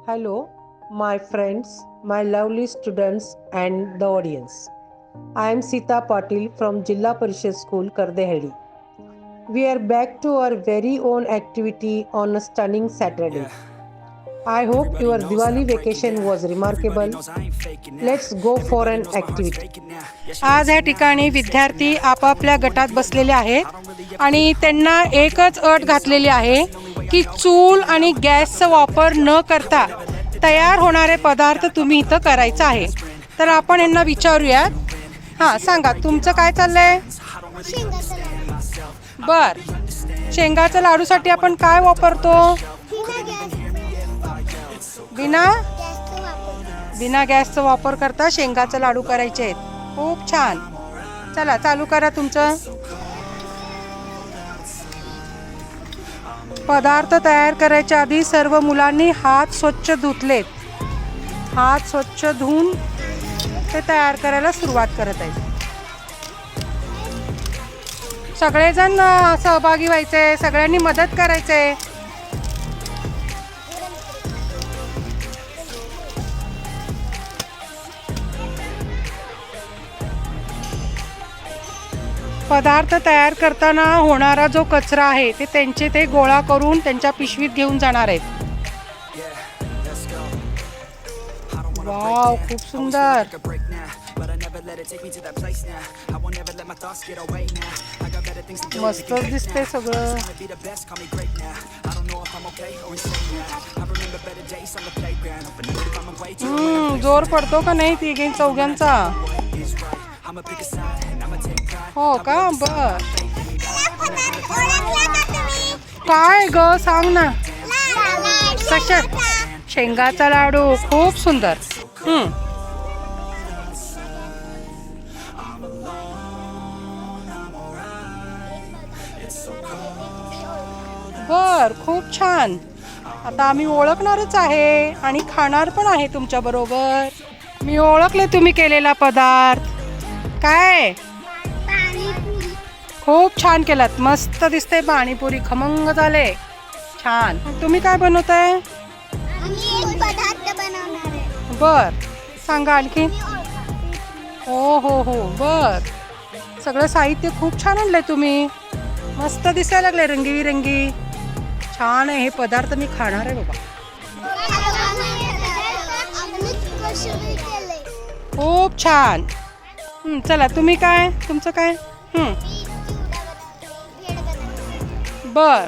Hello, my friends, my lovely students, and the audience. I am Seeta Patil from Jilla Parishad School, Kardehalli. We are back to our very own activity on a stunning Saturday. I hope your Diwali vacation was remarkable. Let's go for an activity. आज या ठिकाणी विद्यार्थी आपापल्या गटात बसलेले आहेत आणि त्यांना एकच अट घातलेली आहे की चूल आणि गॅसचा वापर न करता तयार होणारे पदार्थ तुम्ही इथं करायचं आहे. तर आपण यांना विचारूयात. हां, सांगा तुमचं काय चाललंय? बर, शेंगाच्या लाडूसाठी आपण काय वापरतो? बिना गॅसचा वापर करता शेंगाचा लाडू करायचे आहेत. खूप छान. चला चालू करा तुमचं. पदार्थ तयार करायच्या आधी सर्व मुलांनी हात स्वच्छ धुतलेत. हात स्वच्छ धुवून ते तयार करायला सुरुवात करत आहेत. सगळेजण सहभागी व्हायचे, सगळ्यांनी मदत करायचे. पदार्थ तयार करताना होणारा जो कचरा आहे ते गोळा करून त्यांच्या पिशवीत घेऊन जाणार आहेत. वाव, खूप सुंदर. मस्तच दिसते सगळं. जोर पडतो का नाही तिघे चौघांचा? हो का? बर, काय ग सांग ना. कशात? शेंगाचा लाडू. खूप सुंदर. बर, खूप छान. आता आम्ही ओळखणारच आहे आणि खाणार पण आहे तुमच्या बरोबर. मी ओळखले तुम्ही केलेला पदार्थ. काय? खूप छान केलात. मस्त दिसते. पाणीपुरी खमंग झाले. छान. तुम्ही काय बनवताय? बर, सांगा आणखी. हो हो हो, बर. सगळं साहित्य खूप छान आणलंय तुम्ही. मस्त दिसायला लागले, रंगीबिरंगी. छान आहे. हे पदार्थ मी खाणार आहे बाबा. खूप छान. चला तुम्ही काय? तुमचं काय? बर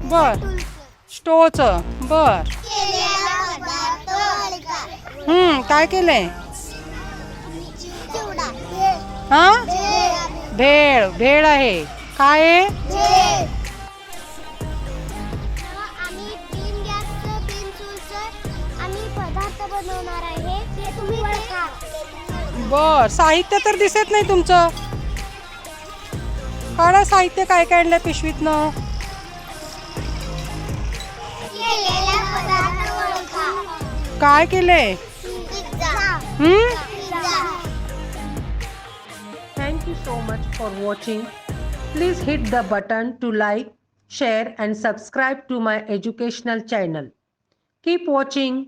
बर, स्टोचं. बर. काय केलंय? हा, भेळ आहे. काय आहे? बर, साहित्य तर दिसत नाही तुमचं. काढा साहित्य. काय काय आणलंय पिशवीतनं? काय केलंय? Thank you so much for watching. Please hit the button to like, share and subscribe to my educational channel. Keep watching.